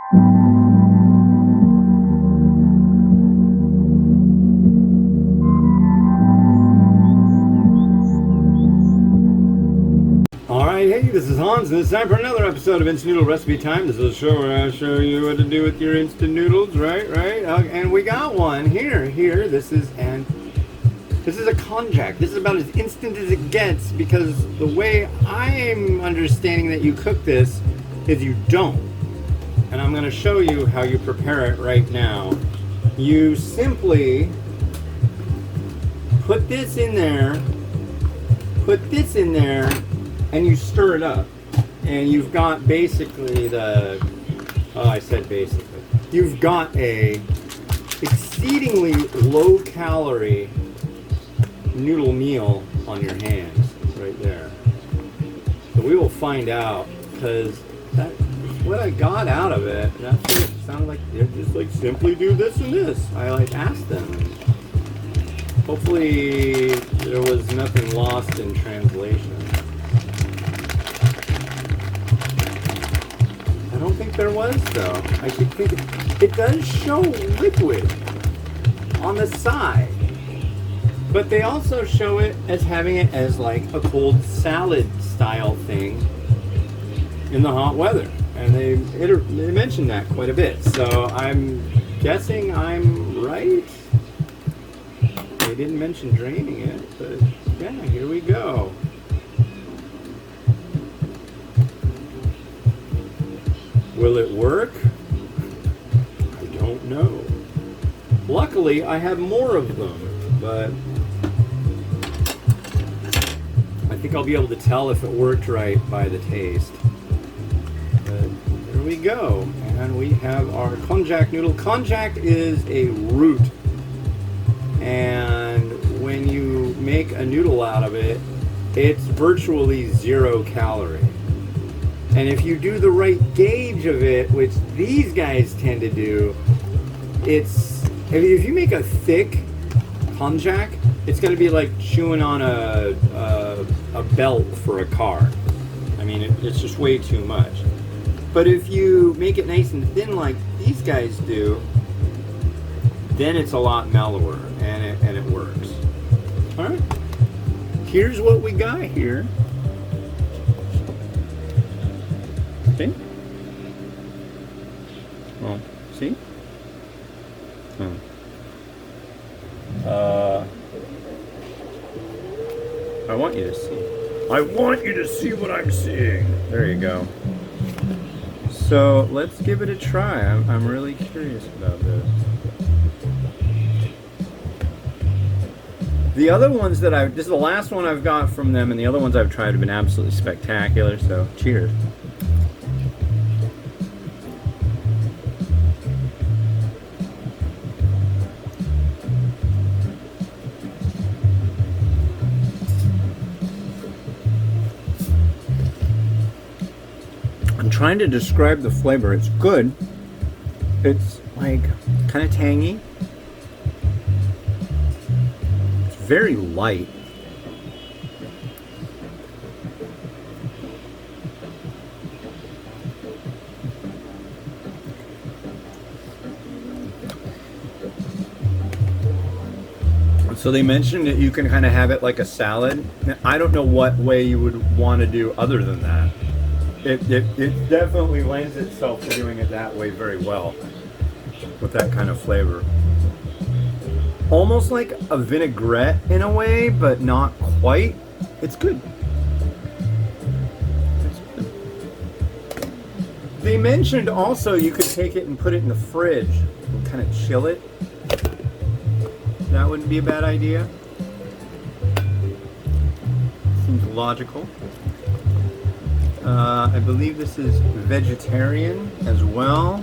Alright, hey, this is Hans, and it's time for another episode of Instant Noodle Recipe Time. This is a show where I show you what to do with your instant noodles, right? And we got one here. This is a Konjac. This is about as instant as it gets, because the way I'm understanding that you cook this is you don't. And I'm going to show you how you prepare it right now. You simply put this in there, and you stir it up, and you've got basically you've got a exceedingly low calorie noodle meal on your hands right there. So we will find out, because that's what I got out of it. That's what it sounded like. They're just like, simply do this and this. I asked them. Hopefully there was nothing lost in translation. I don't think there was, though. I keep thinking it does show liquid on the side, but they also show it as having it as like a cold salad style thing in the hot weather, and they mentioned that quite a bit. So I'm guessing I'm right. They didn't mention draining it, but yeah, here we go. Will it work? I don't know. Luckily, I have more of them, but I think I'll be able to tell if it worked right by the taste. But there we go. And we have our Konjac noodle. Konjac is a root, and when you make a noodle out of it, it's virtually 0 calorie. And if you do the right gauge of it, which these guys tend to do, if you make a thick Konjac, it's going to be like chewing on a belt for a car. I mean, it's just way too much. But if you make it nice and thin like these guys do, then it's a lot mellower, and it works. All right, here's what we got here. See? Oh, see? I want you to see. I want you to see what I'm seeing. There you go. So let's give it a try. I'm really curious about this. The other ones this is the last one I've got from them, and the other ones I've tried have been absolutely spectacular. So cheers. I'm trying to describe the flavor. It's good. It's like kind of tangy. It's very light. So they mentioned that you can kind of have it like a salad. Now, I don't know what way you would want to do other than that. It definitely lends itself to doing it that way very well, with that kind of flavor. Almost like a vinaigrette in a way, but not quite. It's good. They mentioned also you could take it and put it in the fridge and kind of chill it. That wouldn't be a bad idea. Seems logical. I believe this is vegetarian as well.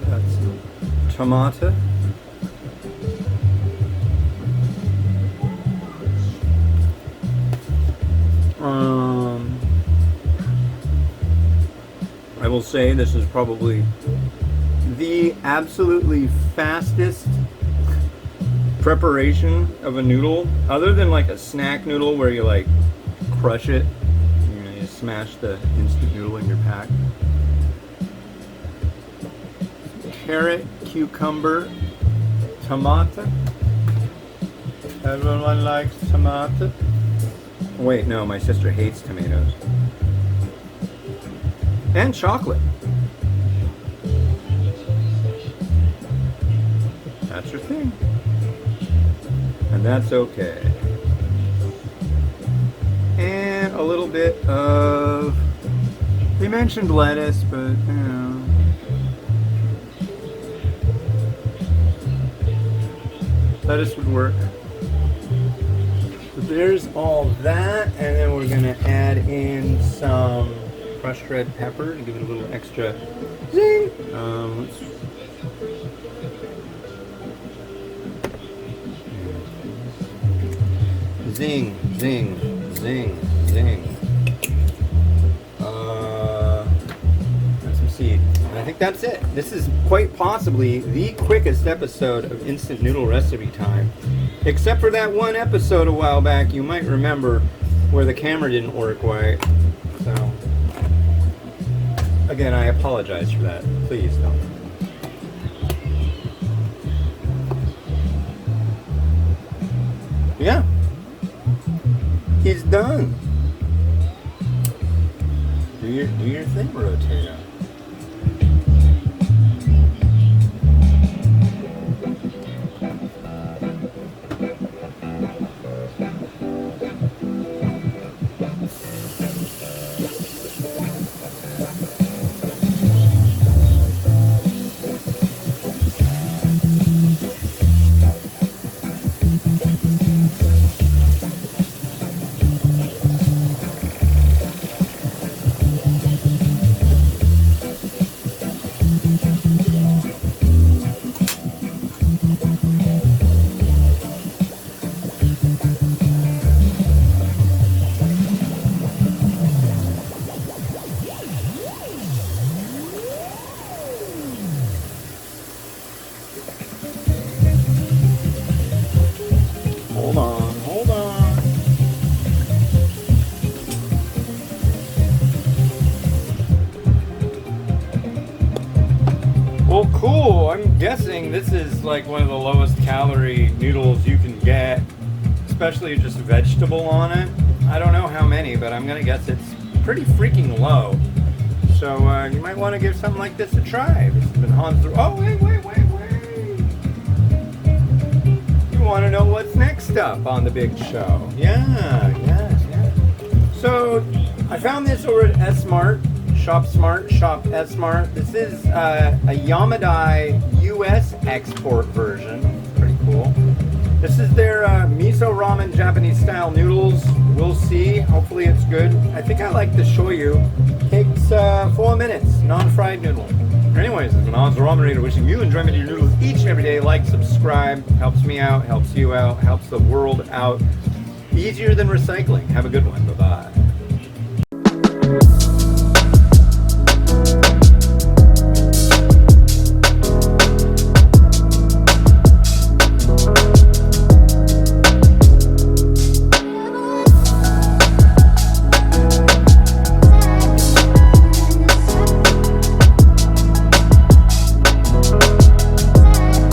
That's tomato. I will say this is probably the absolutely fastest preparation of a noodle, other than like a snack noodle where you like crush it. You know, You smash the instant noodle in your pack. Carrot, cucumber, tomato. Everyone likes tomato. Wait, no, my sister hates tomatoes. And chocolate. That's her thing. And that's okay. And a little bit of, they mentioned lettuce, but you know. Lettuce would work. So there's all that, and then we're gonna add in some crushed red pepper to give it a little extra zing. Zing, zing, zing, zing. And some seed. And I think that's it. This is quite possibly the quickest episode of Instant Noodle Recipe Time. Except for that one episode a while back, you might remember, where the camera didn't work right. So, again, I apologize for that. Please don't. Yeah. He's done. Do your thing, Rotato. Hold on. Well, cool. I'm guessing this is like one of the lowest calorie noodles you can get, especially just vegetable on it. I don't know how many, but I'm gonna guess it's pretty freaking low. So you might want to give something like this a try. This has been Hans. Oh, wait. You want to know what's next up on the big show? Yeah. So I found this over at S-Mart. Shop Smart, Shop S-Mart. This is a Yamadai US export version. Pretty cool. This is their miso ramen Japanese style noodles. We'll see. Hopefully it's good. I think I like the shoyu. Takes 4 minutes. Non-fried noodle. Anyways, this is Hans the Ramenator wishing you enjoyment of your noodles each and every day. Like, subscribe. Helps me out. Helps you out. Helps the world out. Easier than recycling. Have a good one. Bye-bye.